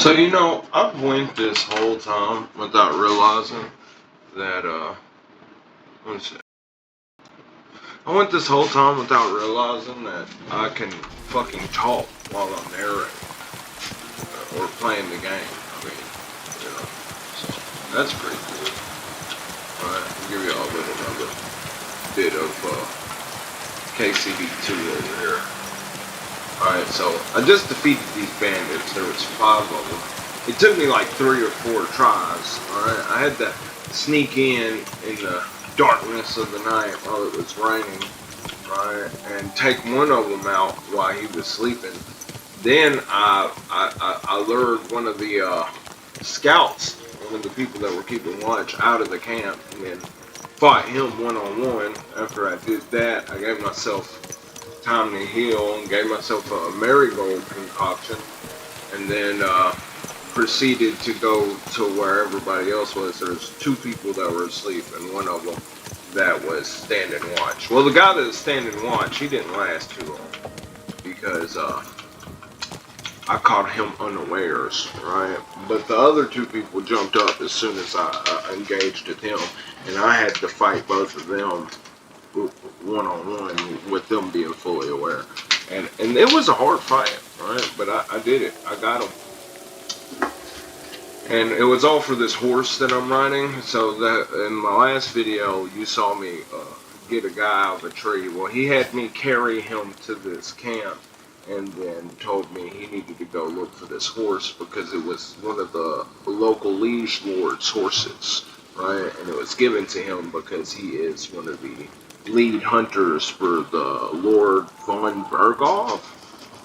So I've went this whole time without realizing that let me see. I went this whole time without realizing that I can fucking talk while I'm narrating or playing the game. So that's pretty cool. Alright, I'll give you all another bit of KCD 2 over here. Alright, so I just defeated these bandits. There was 5 of them. It took me like 3 or 4 tries. Alright, I had to sneak in the darkness of the night while it was raining, right, and take one of them out while he was sleeping. Then I lured one of the scouts, one of the people that were keeping watch, out of the camp, and then fought him one-on-one. After I did that, I gave myself time to heal and gave myself a marigold concoction, and then proceeded to go to where everybody else was. There's 2 people that were asleep and one of them that was standing watch. Well, the guy that was standing watch, he didn't last too long because I caught him unawares, right? But the other 2 people jumped up as soon as I engaged with him, and I had to fight both of them one-on-one with them being fully aware. And it was a hard fight, right? But I did it. I got him. And it was all for this horse that I'm riding. So that in my last video, you saw me get a guy out of a tree. Well, he had me carry him to this camp and then told me he needed to go look for this horse because it was one of the local liege lord's horses, right? And it was given to him because he is one of the lead hunters for the Lord von Berghoff,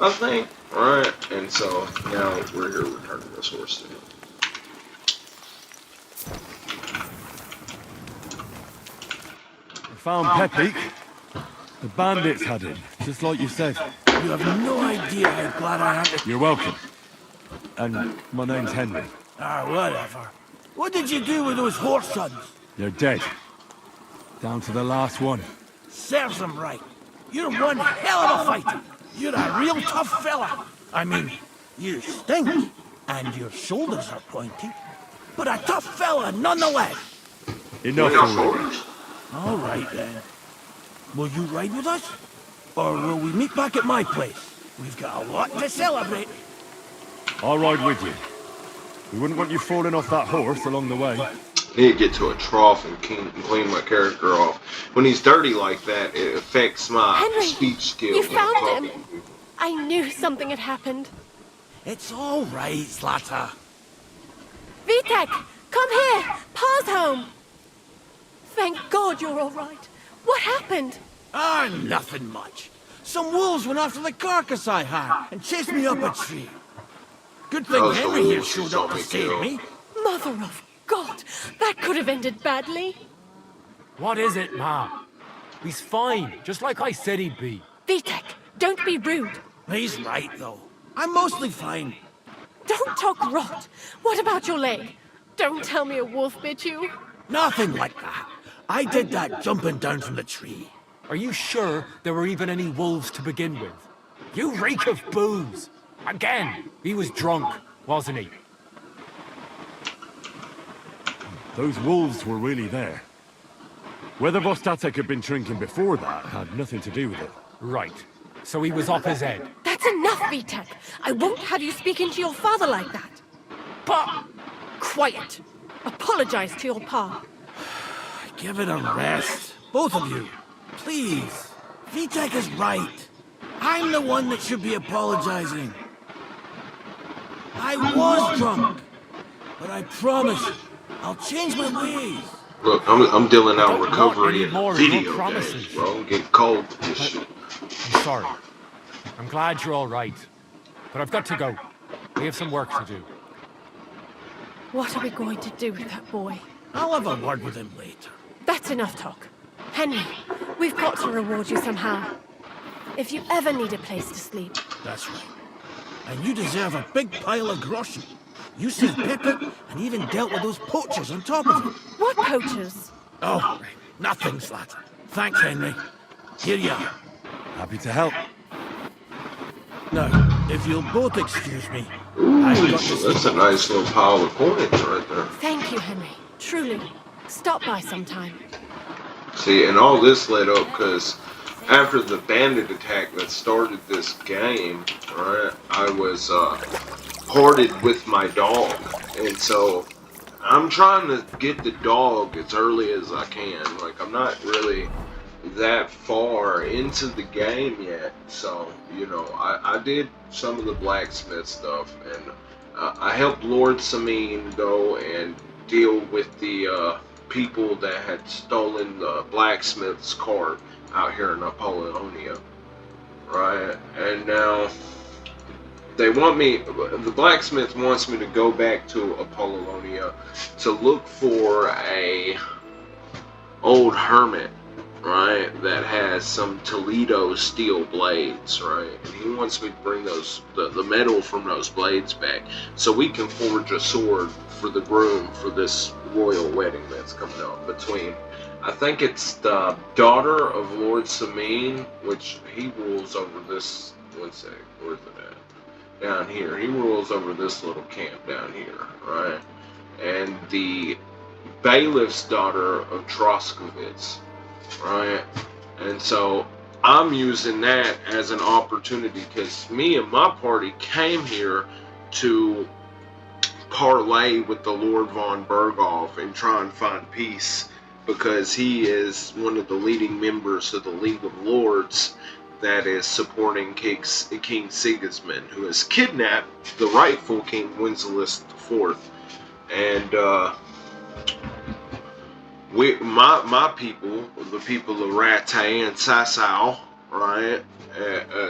I think, right? And so now we're here returning this horse to him. Found Pepe. The bandits had him, just like you said. You have no idea how glad I am to... You're welcome. And my name's Henry. Whatever. What did you do with those horse sons? They're dead. Down to the last one. Serves them right. You're one hell of a fighter. You're a real tough fella. I mean, you stink, and your shoulders are pointy. But a tough fella nonetheless. Enough already. All right, then. Will you ride with us? Or will we meet back at my place? We've got a lot to celebrate. I'll ride with you. We wouldn't want you falling off that horse along the way. I need to get to a trough and clean my character off. When he's dirty like that, it affects my Henry, speech skills. You found him. I knew something had happened. It's all right, Slatter. Vitek, come here. Pa's home. Thank God you're all right. What happened? Nothing much. Some wolves went after the carcass I had and chased me up a tree. Good thing Henry here showed up to save me. Mother of God, that could have ended badly. What is it, Ma? He's fine, just like I said he'd be. Vitek, don't be rude. He's right, though. I'm mostly fine. Don't talk rot. What about your leg? Don't tell me a wolf bit you. Nothing like that. I did that jumping down from the tree. Are you sure there were even any wolves to begin with? You reek of booze. Again, he was drunk, wasn't he? Those wolves were really there. Whether Vostatek had been drinking before that had nothing to do with it. Right. So he was off his head. That's enough, Vitek. I won't have you speaking to your father like that. Pa! Quiet. Apologize to your pa. Give it a rest. Both of you. Please. Vitek is right. I'm the one that should be apologizing. I was drunk. But I promise I'll change my ways. Look, I'm dealing out recovery any more in video promises. games, bro. I'm getting cold with this shit. I'm sorry. I'm glad you're all right. But I've got to go. We have some work to do. What are we going to do with that boy? I'll have a word with him later. That's enough talk. Henry, we've got to reward you somehow. If you ever need a place to sleep. That's right. And you deserve a big pile of groschen. You saved Pippa and even dealt with those poachers on top of it. What poachers? Oh, nothing, Slatter. Thanks, Henry. Here you are. Happy to help. Now, If you'll both excuse me, Ooh, I've got to that's a nice little pile of coins right there. Thank you, Henry. Truly. Stop by sometime. See, and all this led up because after the bandit attack that started this game, right, I was parted with my dog. And so I'm trying to get the dog as early as I can. Like, I'm not really that far into the game yet. So, you know, I did some of the blacksmith stuff, and I helped Lord Sameen go and deal with the people that had stolen the blacksmith's cart out here in Apollonia, right? And now they want me, the blacksmith wants me to go back to Apollonia to look for a old hermit, right, that has some Toledo steel blades, right, and he wants me to bring those, the metal from those blades back so we can forge a sword for the groom for this royal wedding that's coming up between, I think it's the daughter of Lord Sameen, which he rules over this, one sec, where's it at? Down here. He rules over this little camp down here, right? And the bailiff's daughter of Troskovitz, right? And so I'm using that as an opportunity because me and my party came here to parlay with the Lord von Berghoff and try and find peace because he is one of the leading members of the League of Lords that is supporting King Sigismund, who has kidnapped the rightful King Wenceslas IV. And my people, the people of Rattay and Sasau, right,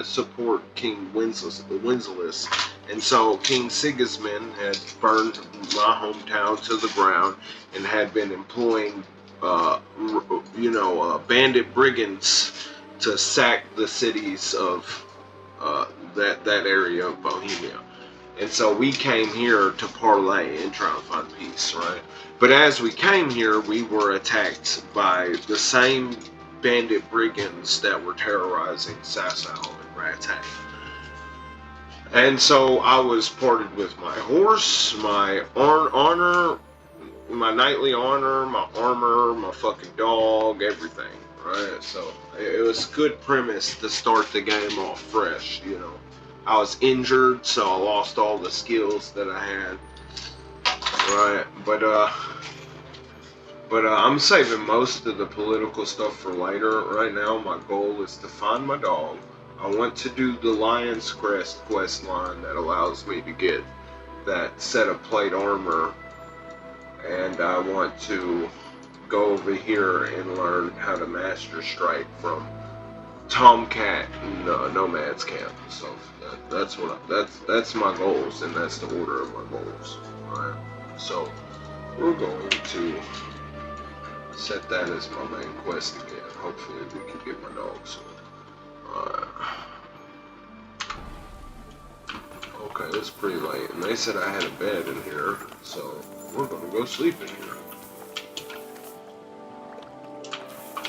support King Wenceslas. And so King Sigismund had burned my hometown to the ground and had been employing, bandit brigands to sack the cities of that area of Bohemia. And so we came here to parlay and try to find peace, right? But as we came here, we were attacked by the same bandit brigands that were terrorizing Sasau and Rattay. And so I was parted with my horse, my honor, my knightly honor, my armor, my fucking dog, everything, right? So it was a good premise to start the game off fresh, you know. I was injured, so I lost all the skills that I had, right? But I'm saving most of the political stuff for later. Right now, my goal is to find my dog. I want to do the Lion's Crest quest line that allows me to get that set of plate armor, and I want to go over here and learn how to master strike from Tomcat and Nomad's Camp. So that's my goals, and that's the order of my goals. Alright, so we're going to set that as my main quest again. Hopefully we can get my dog soon. Alright. Okay, it's pretty late, and they said I had a bed in here, so we're gonna go sleep in here.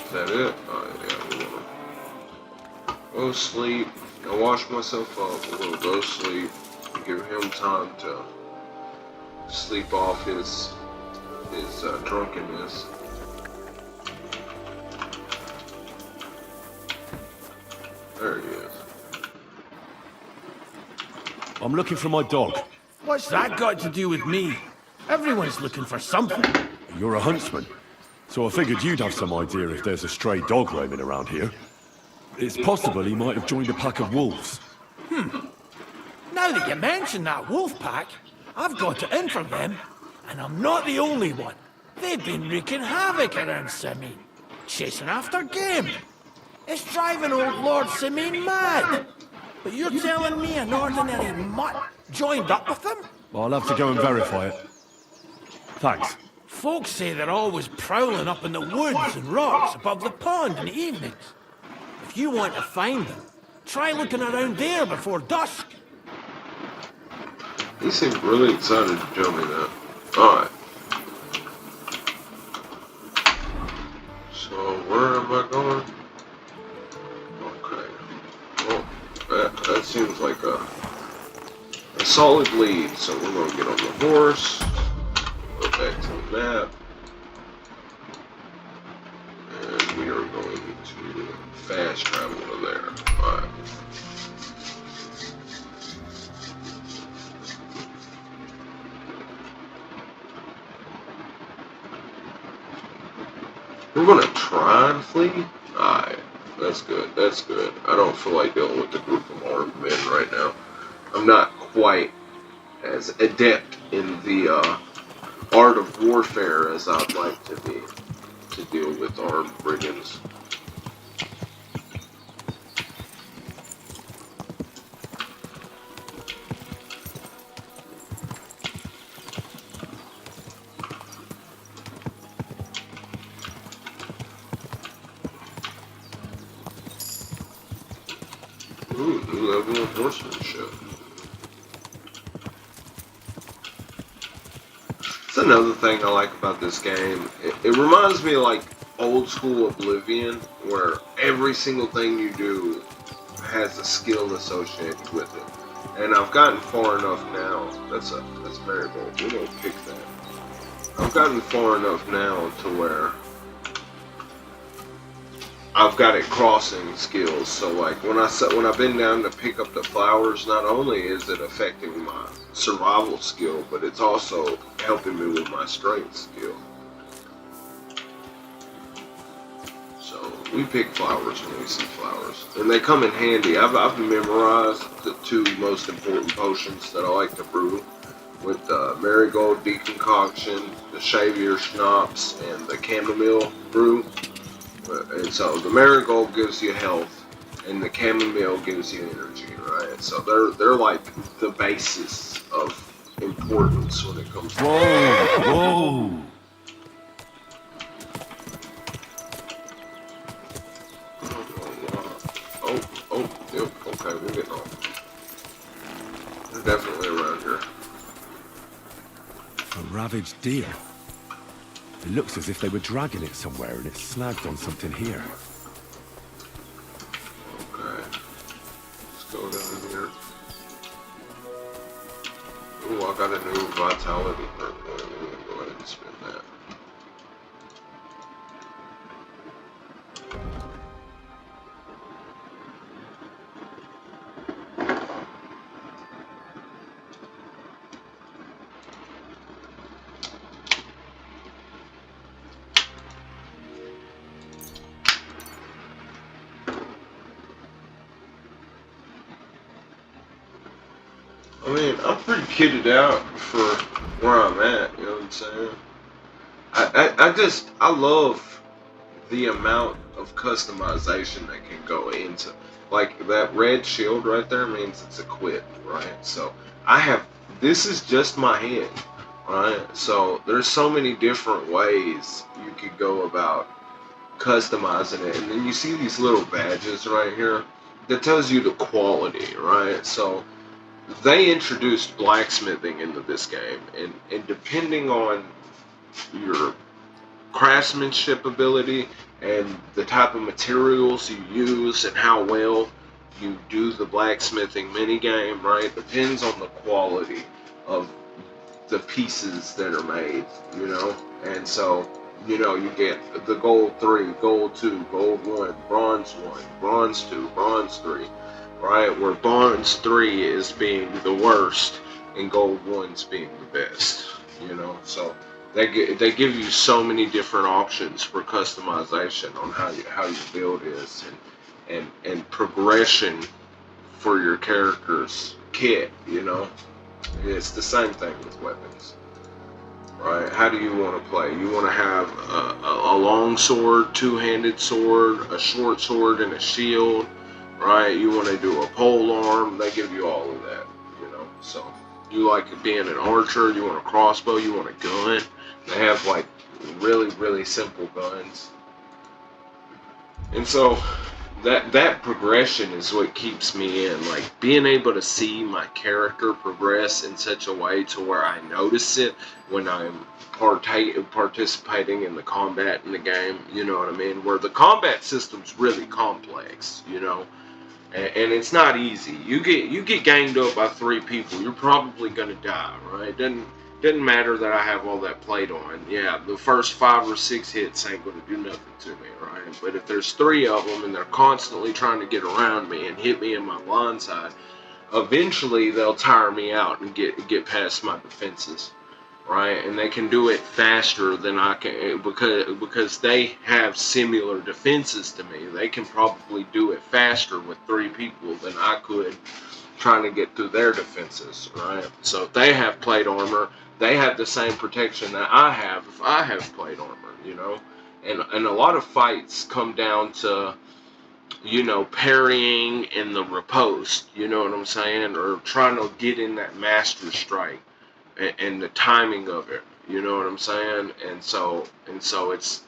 Is that it? Yeah, we're gonna go sleep. I wash myself up. We're gonna go sleep. Give him time to sleep off his drunkenness. There he is. I'm looking for my dog. What's that got to do with me? Everyone's looking for something. You're a huntsman, so I figured you'd have some idea if there's a stray dog roaming around here. It's possible he might have joined a pack of wolves. Now that you mention that wolf pack, I've got it in for them, and I'm not the only one. They've been wreaking havoc around Sameen, chasing after game. It's driving old Lord Sameen mad. But you're telling me an ordinary mutt joined up with them? I'll have to go and verify it. Thanks. Folks say they're always prowling up in the woods and rocks above the pond in the evenings. If you want to find them, try looking around there before dusk. He seemed really excited to tell me that. Alright. So, where am I going? Okay. Well, that seems like a solid lead. So we're going to get on the horse, go back to the map, and we are going to fast travel to there. Alright. We're gonna try and flee. Alright, that's good. That's good. I don't feel like dealing with the group of armed men right now. I'm not quite as adept in the art of warfare as I'd like to be to deal with armed brigands. Ooh, new level of horsemanship. That's another thing I like about this game. It reminds me of like old school Oblivion, where every single thing you do has a skill associated with it. And I've gotten far enough now. That's Marigold. We don't pick that. I've gotten far enough now to where I've got it crossing skills. So like when I bend down to pick up the flowers, not only is it affecting my survival skill, but it's also helping me with my strength skill. So we pick flowers when we see flowers, and they come in handy. I've memorized the two most important potions that I like to brew, with the Marigold deconcoction, the Shavier schnapps, and the chamomile brew. And so the Marigold gives you health, and the chamomile gives you energy, right? So they're like the basis of importance when it comes to. Whoa! Yep, okay, we're getting off. They're definitely around here. A ravaged deer. It looks as if they were dragging it somewhere and it's snagged on something here. Okay. Let's go down here. Ooh, I got a new vitality perk. Let me go ahead and spin that. I mean, I'm pretty kitted out for where I'm at, you know what I'm saying? I love the amount of customization that can go into, like that red shield right there means it's equipped, right? So this is just my hand, right? So there's so many different ways you could go about customizing it, and then you see these little badges right here that tells you the quality, right? So they introduced blacksmithing into this game, and depending on your craftsmanship ability and the type of materials you use and how well you do the blacksmithing minigame, right, depends on the quality of the pieces that are made, you know? And so, you know, you get the gold 3, gold 2, gold 1, bronze 1, bronze 2, bronze 3, right? Where bronze 3 is being the worst and gold 1's being the best, you know? So they give you so many different options for customization on how your build is, and progression for your character's kit, you know? It's the same thing with weapons, right? How do you want to play? You want to have a long sword, two-handed sword, a short sword, and a shield, right? You want to do a pole arm. They give you all of that, you know? So you like being an archer, you want a crossbow, you want a gun. They have like really, really simple guns. And so that progression is what keeps me in, like being able to see my character progress in such a way to where I notice it when I'm participating in the combat in the game, you know what I mean? Where the combat system's really complex, you know, and it's not easy. You get ganged up by 3 people, you're probably gonna die, right? Doesn't matter that I have all that plate on. Yeah, the first 5 or 6 hits ain't gonna do nothing to me, right? But if there's 3 of them and they're constantly trying to get around me and hit me in my blind side, eventually they'll tire me out and get past my defenses, right? And they can do it faster than I can because they have similar defenses to me. They can probably do it faster with 3 people than I could trying to get through their defenses, right? So if they have plate armor, they have the same protection that I have if I have plate armor, you know? And a lot of fights come down to, you know, parrying in the riposte, you know what I'm saying? Or trying to get in that master strike and the timing of it, you know what I'm saying? And so it's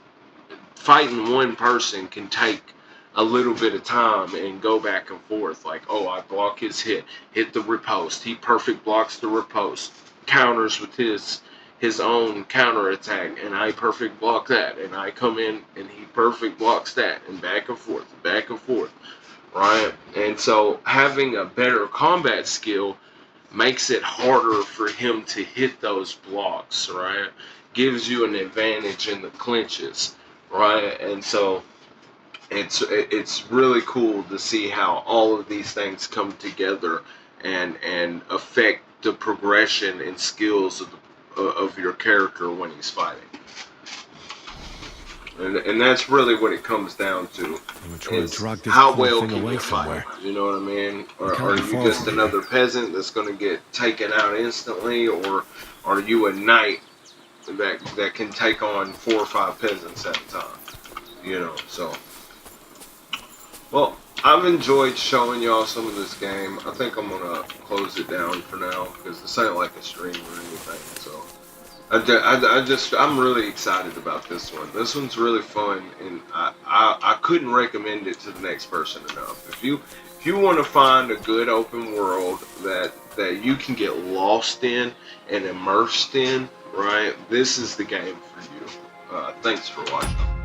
fighting one person can take a little bit of time and go back and forth. Like, oh, I block his hit the riposte. He perfect blocks the riposte, counters with his own counter attack, and I perfect block that, and I come in and he perfect blocks that, and back and forth, right? And so having a better combat skill makes it harder for him to hit those blocks, right? Gives you an advantage in the clinches, right? And so it's really cool to see how all of these things come together and affect the progression and skills of your character when he's fighting. And that's really what it comes down to. Is how well can you fight? You know what I mean? Or are you just another peasant that's going to get taken out instantly, or are you a knight that can take on 4 or 5 peasants at a time? You know, so. Well, I've enjoyed showing y'all some of this game. I think I'm gonna close it down for now because this ain't like a stream or anything. So I'm really excited about this one. This one's really fun, and I couldn't recommend it to the next person enough. If you want to find a good open world that you can get lost in and immersed in, right? This is the game for you. Thanks for watching.